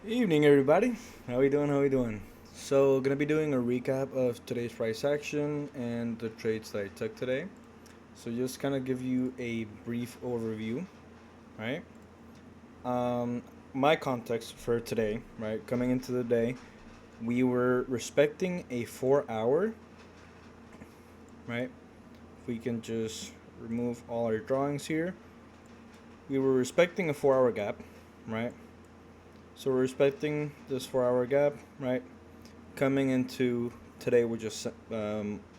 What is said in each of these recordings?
Evening, everybody. How we doing? How we doing? So, gonna be doing a recap of today's price action and the trades that I took today. So, just kind of give you a brief overview, right? Um, my context for today, right? Coming into the day, we were respecting a 4 hour, right? If we can just remove all our drawings here, we were respecting a 4 hour gap, right? So, we're respecting this 4 hour gap, right? Coming into today, which is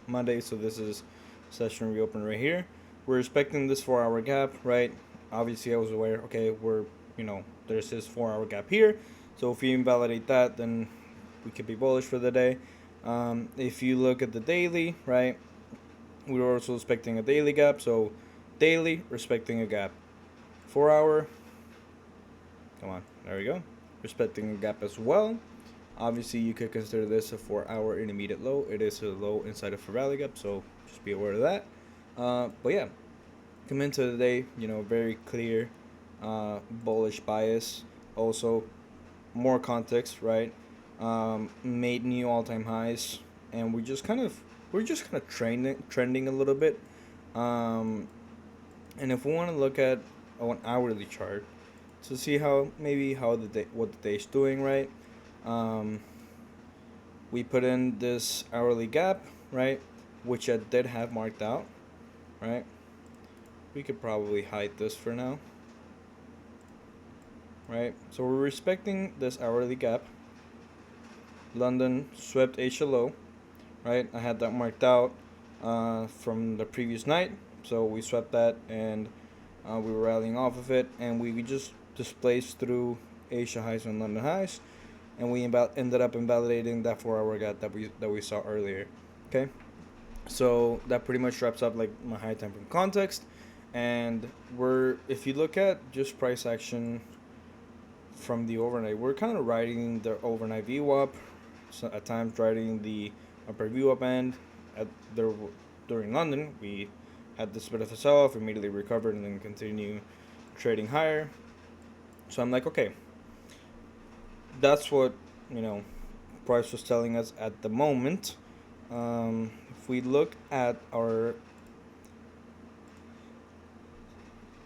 Monday, so this is session reopen right here. We're expecting this 4 hour gap, right? Obviously, I was aware. Okay, there's this 4 hour gap here. So if you invalidate that, then we could be bullish for the day. If you look at the daily, right, we were also expecting a daily gap. So daily, respecting a gap. 4 hour, come on, there we go. Respecting a gap as well. Obviously, you could consider this a 4 hour intermediate low. It is a low inside of a rally gap, so just be aware of that. But yeah, come into the day, very clear bullish bias. Also, more context, right? Made new all-time highs, and we're just kind of trending a little bit. Um, and if we want to look at an hourly chart to see how the day what the day's doing, right? Um, we put in this hourly gap, right, which I did have marked out, right. We could probably hide this for now, right. So we're respecting this hourly gap. London swept Asia low, right. I had that marked out from the previous night, so we swept that, and we were rallying off of it, and we just displaced through Asia highs and London highs, and we ended up invalidating that 4 hour gap that we saw earlier. Okay. So that pretty much wraps up like my high time from context. And if you look at just price action from the overnight, we're kind of riding the overnight VWAP, so at times riding the upper VWAP end. At there During London, we had this bit of a sell off, immediately recovered, and then continue trading higher. So I'm like, okay, that's what you know price was telling us at the moment. If we look at our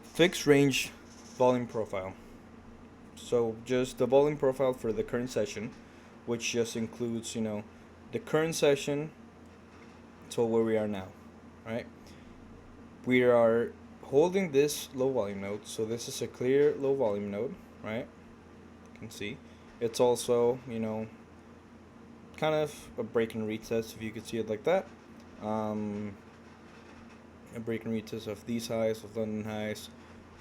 fixed range volume profile. So just the volume profile for the current session, which just includes, the current session to where we are now, right? We are holding this low volume node. So this is a clear low volume node, right? You can see. It's also, kind of a break and retest if you could see it like that. Um, a break and retest of these highs, of London highs.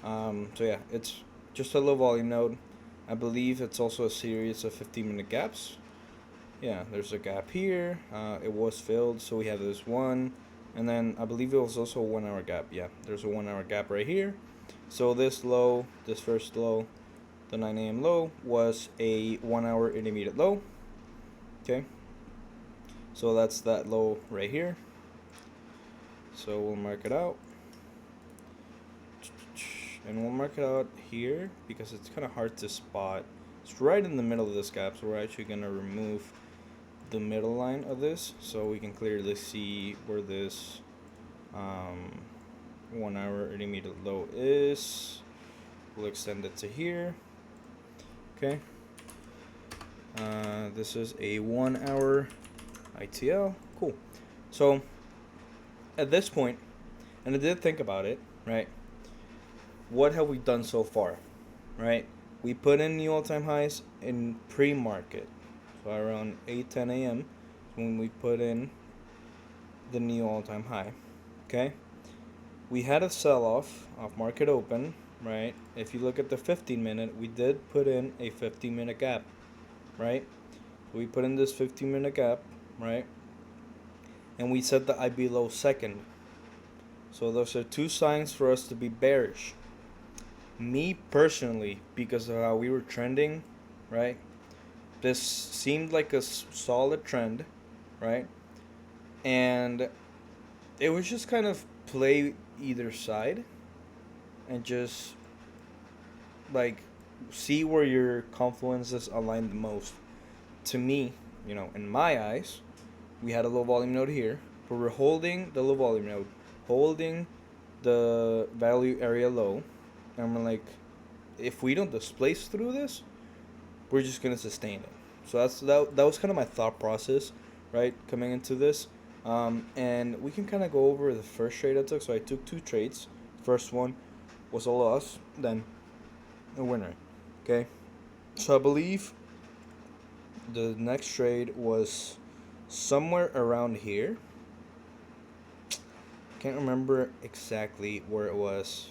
So yeah, it's just a low volume node. I believe it's also a series of 15-minute gaps. Yeah, there's a gap here. It was filled, so we have this one. And then I believe it was also a 1 hour gap. Yeah, there's a 1 hour gap right here. So this first low, the 9 a.m. low, was a 1 hour intermediate low. Okay. So that's that low right here. So we'll mark it out. And we'll mark it out here because it's kind of hard to spot. It's right in the middle of this gap, so we're actually going to remove the middle line of this so we can clearly see where this 1 hour intermediate low is. We'll extend it to here. Okay. This is a 1 hour ITL. Cool. So at this point, and I did think about it, right? What have we done so far, right? We put in new all-time highs in pre-market, so around 8:10 a.m. when we put in the new all-time high. Okay, we had a sell-off off market open, right? If you look at the 15-minute, we did put in a 15-minute gap, right? We put in this 15-minute gap, right? And we set the IB low second. So those are two signs for us to be bearish. Me personally, because of how we were trending, right? This seemed like a solid trend, right? And it was just kind of play either side and just like see where your confluences align the most. To me, in my eyes, we had a low volume node here, but we're holding the low volume node, holding the value area low, and we're like, if we don't displace through this, we're just gonna sustain it. So that was kind of my thought process, right, coming into this. And we can kind of go over the first trade I took. So I took two trades. First one was a loss, then a winner. Okay, so I believe the next trade was somewhere around here. Can't remember exactly where it was.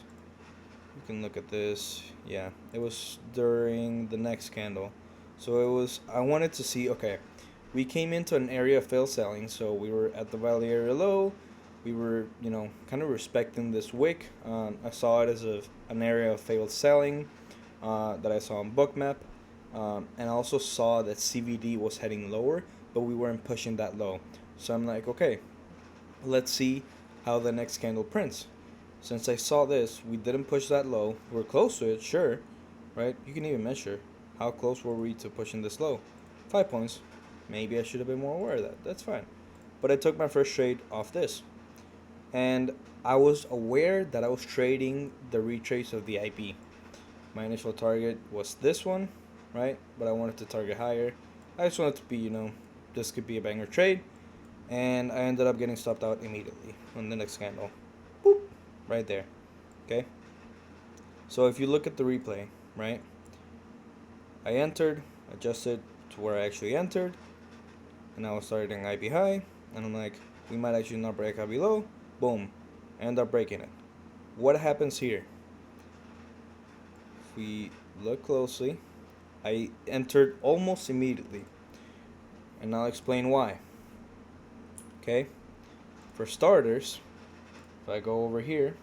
You can look at this. Yeah, it was during the next candle. So it was, I wanted to see, okay, we came into an area of failed selling, so we were at the value area low. We were, kind of respecting this wick. I saw it as an area of failed selling that I saw on Bookmap. And I also saw that CVD was heading lower, but we weren't pushing that low. So I'm like, okay, let's see how the next candle prints. Since I saw this, we didn't push that low. We're close to it, sure, right? You can even measure how close were we to pushing this low. 5 points. Maybe I should have been more aware of that. That's fine. But I took my first trade off this. And I was aware that I was trading the retrace of the IP. My initial target was this one, right? But I wanted to target higher. I just wanted to be, this could be a banger trade. And I ended up getting stopped out immediately on the next candle. Boop. Right there. Okay? So if you look at the replay, right? I entered, adjusted to where I actually entered, and I was targeting IP high, and I'm like, we might actually not break IP low. Boom. I end up breaking it. What happens here? If we look closely, I entered almost immediately. And I'll explain why. Okay? For starters, if I go over here,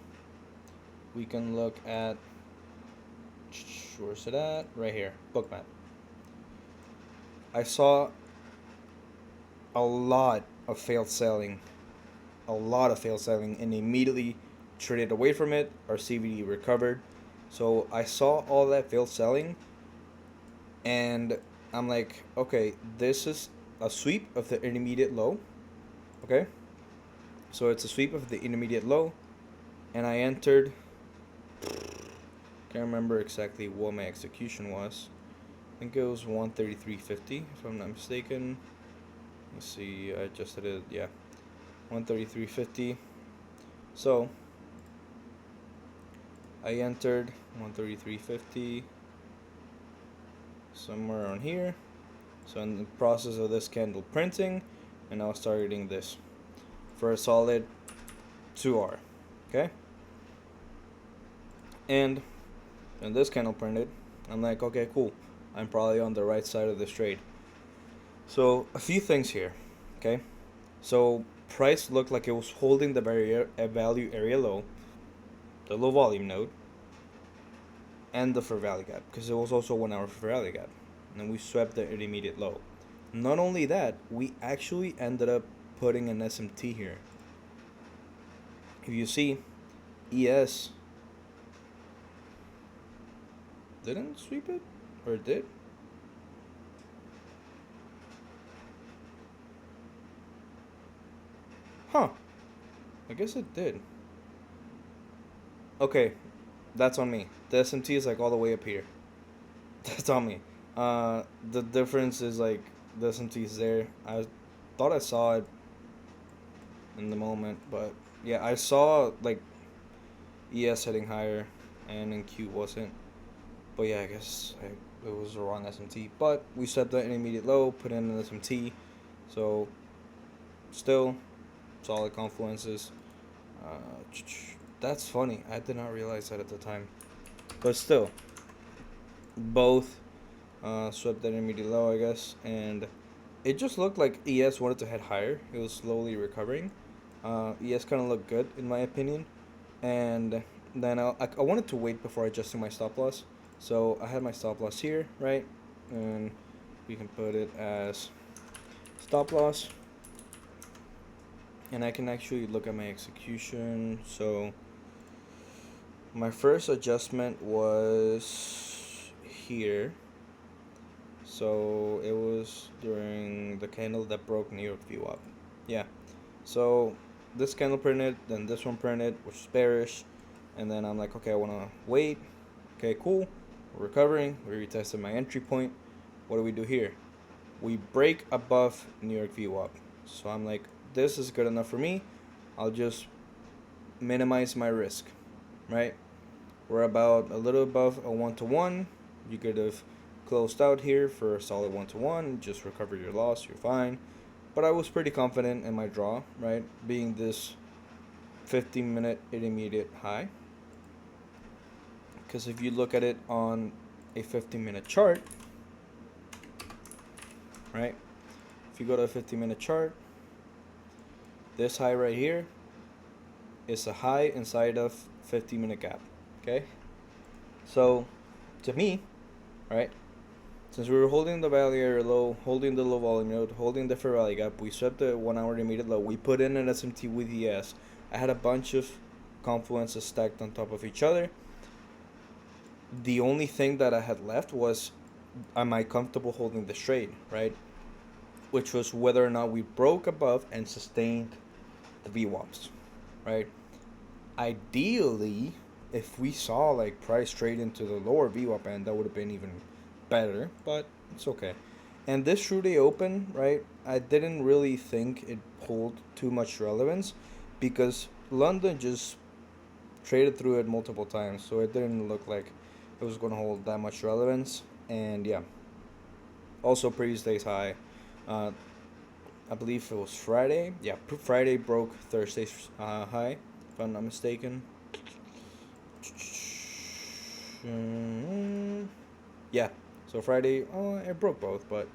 we can look at, where's it at? Right here, Bookmap. I saw a lot of failed selling, and immediately traded away from it. Our CVD recovered. So I saw all that failed selling, and I'm like, okay, this is a sweep of the intermediate low. Okay? So it's a sweep of the intermediate low, and I entered. Can't remember exactly what my execution was. I think it was 133.50, if I'm not mistaken. Let's see, I adjusted it, yeah. 133.50. So, I entered 133.50 somewhere on here. So, in the process of this candle printing, and I was targeting this for a solid 2R. Okay? And this candle printed. I'm like, okay, cool. I'm probably on the right side of this trade. So a few things here. Okay? So price looked like it was holding the value area low, the low volume node, and the fair value gap, because it was also 1 hour fair value gap. And we swept the intermediate low. Not only that, we actually ended up putting an SMT here. If you see, ES didn't sweep it, or it did? Huh. I guess it did. Okay, that's on me. The SMT is like all the way up here. That's on me. The difference is like the SMT is there. I thought I saw it in the moment, but yeah, I saw like ES heading higher, and in Q wasn't. But yeah, I guess it was the wrong SMT. But we set the intermediate low, put in an SMT, so still solid confluences. That's funny. I did not realize that at the time. But still, both swept the intermediate low, I guess. And it just looked like ES wanted to head higher. It was slowly recovering. ES kind of looked good, in my opinion. And then I wanted to wait before adjusting my stop loss. So I had my stop loss here, right? And we can put it as stop loss. And I can actually look at my execution. So my first adjustment was here. So it was during the candle that broke New York VWAP. Yeah. So this candle printed, then this one printed, which is bearish. And then I'm like, okay, I want to wait. Okay, cool. We're recovering. We retested my entry point. What do we do here? We break above New York VWAP. So I'm like, this is good enough for me. I'll just minimize my risk, right? We're about a little above a 1-to-1. You could have closed out here for a solid 1-to-1, just recover your loss, you're fine. But I was pretty confident in my draw, right? Being this 15-minute intermediate high. Because if you look at it on a 15-minute chart, right? If you go to a 15-minute chart, this high right here is a high inside of 15-minute gap, okay? So, to me, right, since we were holding the value area low, holding the low volume node, holding the fair value gap, we swept the 1 hour intermediate low, we put in an SMT with ES. I had a bunch of confluences stacked on top of each other. The only thing that I had left was, am I comfortable holding this trade, right? Which was whether or not we broke above and sustained the VWAPs, right? Ideally, if we saw like price trade into the lower VWAP band, that would have been even better, but it's okay. And this true day open, right, I didn't really think it pulled too much relevance because London just traded through it multiple times, so it didn't look like it was going to hold that much relevance. And yeah, also previous day's high, I believe it was Friday. Yeah, Friday broke Thursday's high, if I'm not mistaken. Yeah, so Friday, it broke both, but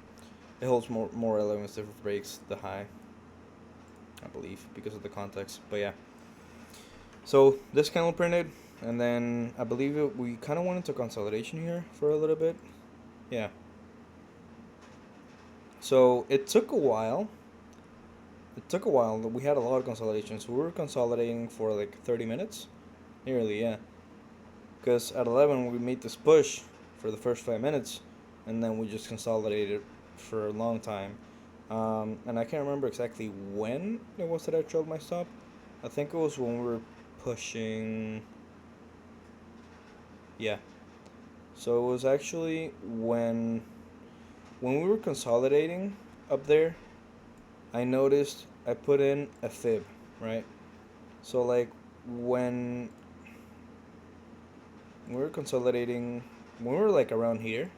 it holds more relevance if it breaks the high, I believe, because of the context. But yeah, so this candle printed, and then I believe we kind of went into consolidation here for a little bit. Yeah. So it took a while. We had a lot of consolidations. We were consolidating for like 30 minutes, nearly, yeah. Because at 11 we made this push for the first 5 minutes, and then we just consolidated for a long time. And I can't remember exactly when it was that I trailed my stop. I think it was when we were pushing. Yeah. So it was actually when we were consolidating up there. I noticed I put in a fib, right? So like when we were consolidating, when we were like around here,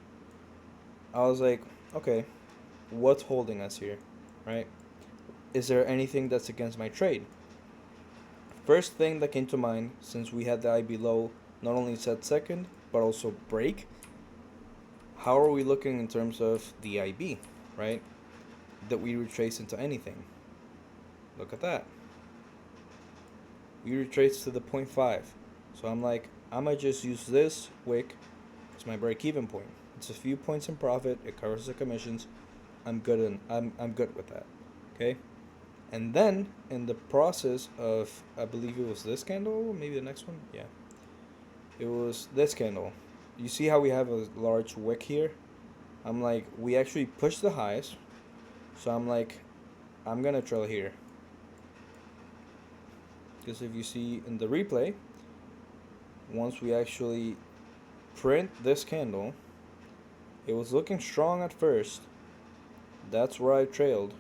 I was like, okay, what's holding us here, right? Is there anything that's against my trade? First thing that came to mind, since we had the IB low not only set second, but also break, how are we looking in terms of the IB, right? That we retrace into anything. Look at that. We retrace to the 0.5. So I'm like, I'm going to just use this wick as my break-even point. It's a few points in profit. It covers the commissions. I'm good with that. Okay? And then in the process of, I believe it was this candle, maybe the next one. Yeah. It was this candle. You see how we have a large wick here? I'm like, we actually pushed the highs. So I'm like, I'm going to trail here. Because if you see in the replay, once we actually print this candle, it was looking strong at first. That's where I trailed.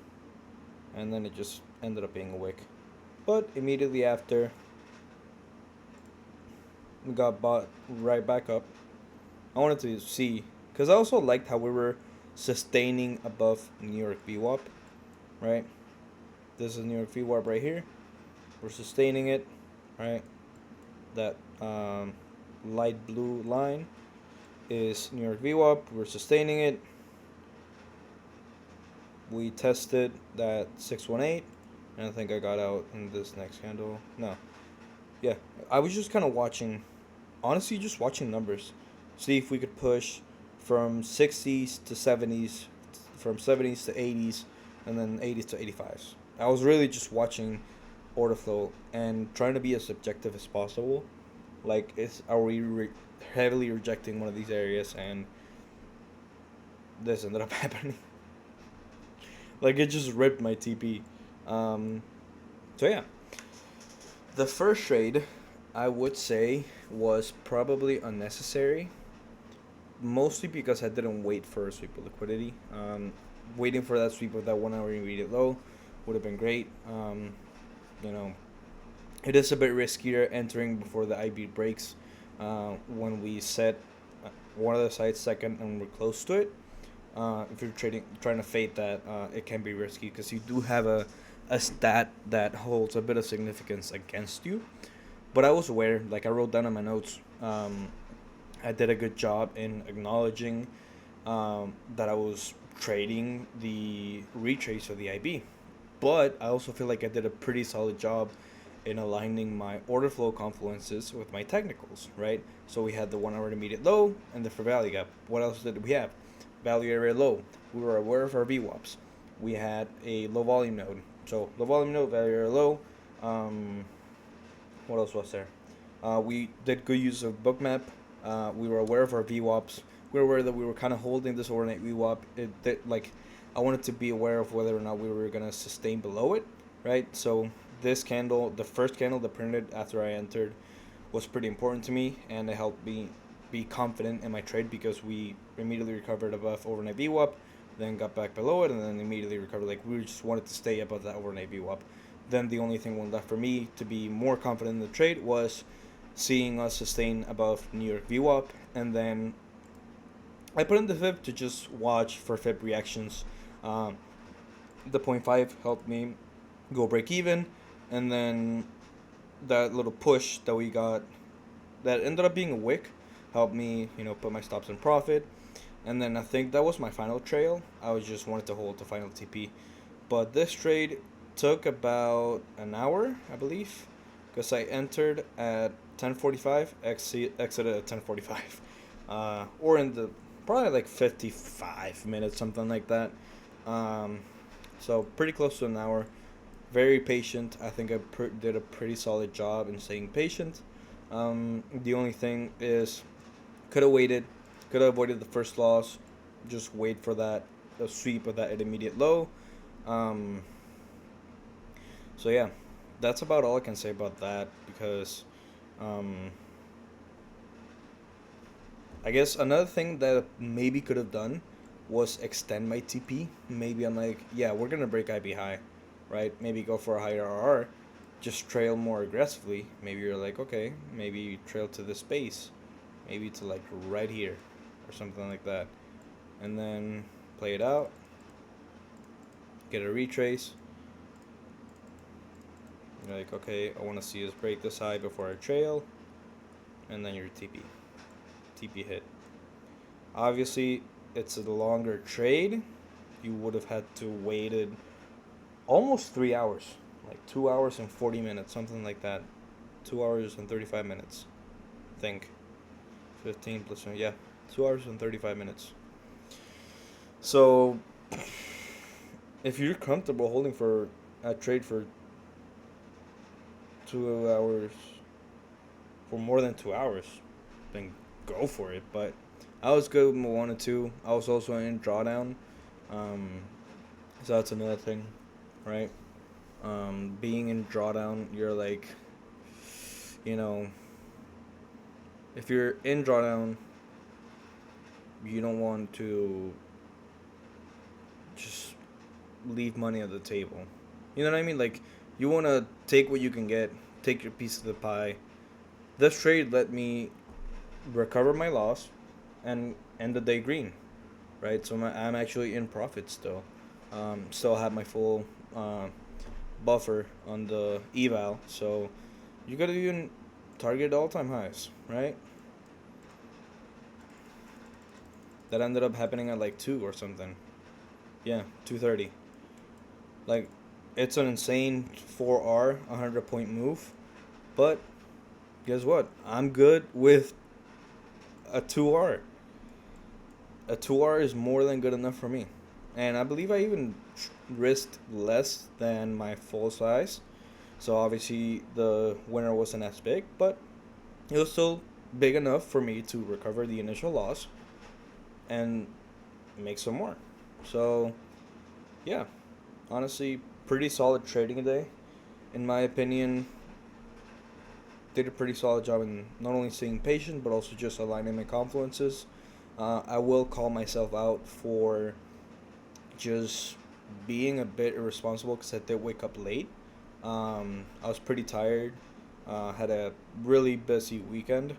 And then it just ended up being a wick. But immediately after, we got bought right back up. I wanted to see, because I also liked how we were sustaining above New York VWAP, right? This is New York VWAP right here. We're sustaining it, right? That light blue line is New York VWAP. We're sustaining it. We tested that 618, and I think I got out in this next candle. No. Yeah, I was just kind of watching, honestly, just watching numbers. See if we could push from 60s to 70s, from 70s to 80s, and then 80s to 85s. I was really just watching order flow and trying to be as objective as possible. Like, are we heavily rejecting one of these areas and this ended up happening. Like it just ripped my TP. Um, so yeah, the first trade I would say was probably unnecessary, mostly because I didn't wait for a sweep of liquidity. Waiting for that sweep of that 1 hour immediate low would have been great. You know, it is a bit riskier entering before the IB breaks. When we set one of the sides second and we're close to it, if you're trying to fade that, it can be risky because you do have a stat that holds a bit of significance against you. But I was aware, like I wrote down in my notes, I did a good job in acknowledging that I was trading the retrace of the IB. But I also feel like I did a pretty solid job in aligning my order flow confluences with my technicals, right? So we had the 1 hour immediate low and the fair value gap. What else did we have? Value area low. We were aware of our VWAPs. We had a low volume node. So low volume node, value area low. Um, what else was there? We did good use of bookmap. We were aware of our VWAPs. We were aware that we were kind of holding this overnight VWAP. I wanted to be aware of whether or not we were gonna sustain below it, right? So this candle, the first candle that printed after I entered, was pretty important to me, and it helped me be confident in my trade because we immediately recovered above overnight VWAP, then got back below it, and then immediately recovered. Like we just wanted to stay above that overnight VWAP. Then the only thing left for me to be more confident in the trade was seeing us sustain above New York VWAP, and then I put in the fib to just watch for fib reactions. Um, the point 0.5 helped me go break even, and then that little push that we got that ended up being a wick helped me, put my stops in profit. And then I think that was my final trail. I was just wanted to hold the final TP. But this trade took about an hour, I believe, because I entered at 10:45, exited at 10:45, or in the probably like 55 minutes, something like that. Um, so pretty close to an hour. Very patient. I think I did a pretty solid job in staying patient. The only thing is, could have waited, could have avoided the first loss. Just wait for that the sweep of that immediate low. Um, so yeah, that's about all I can say about that because um, I guess another thing that maybe could have done was extend my TP. Maybe I'm like, yeah, we're gonna break IB high, right? Maybe go for a higher RR, just trail more aggressively. Maybe you're like, okay, maybe you trail to the space, maybe to like right here, or something like that, and then play it out, get a retrace. You're like, okay, I want to see us break this high before I trail, and then your TP hit. Obviously, it's a longer trade. You would have had to waited almost 3 hours, like 2 hours and 40 minutes, something like that. 2 hours and 35 minutes, I think. 15 plus, yeah, 2 hours and 35 minutes. So, if you're comfortable holding for a trade for 2 hours, for more than 2 hours, then go for it. But I was good with 1 and 2. I was also in drawdown, um, so that's another thing, right? Being in drawdown, you're like, you know, if you're in drawdown, you don't want to just leave money on the table. You know what I mean? Like, you want to take what you can get, take your piece of the pie. This trade let me recover my loss and end the day green, right? So I'm actually in profit still. Still have my full buffer on the eval. So you gotta even target all-time highs, right? That ended up happening at like 2 or something. Yeah, 2:30. Like, it's an insane 4R 100-point move, but guess what? I'm good with a 2R. A 2R is more than good enough for me. And I believe I even risked less than my full size. So obviously the winner wasn't as big, but it was still big enough for me to recover the initial loss and make some more. So yeah, honestly, pretty solid trading day. In my opinion, did a pretty solid job in not only staying patient but also just aligning my confluences. I will call myself out for just being a bit irresponsible because I did wake up late. I was pretty tired. Had a really busy weekend,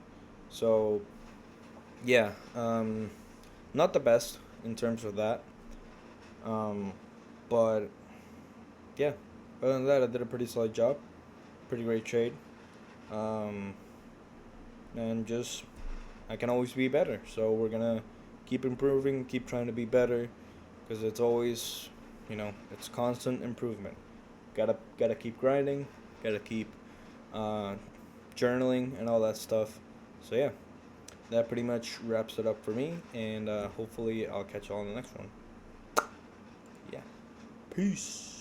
so yeah, not the best in terms of that. Um, but yeah, other than that, I did a pretty solid job. Pretty great trade. Um, and just I can always be better. So we're gonna keep improving, keep trying to be better, because it's always, it's constant improvement. Gotta keep grinding, gotta keep uh, journaling and all that stuff. So yeah, that pretty much wraps it up for me, and hopefully I'll catch y'all on the next one. Yeah, peace.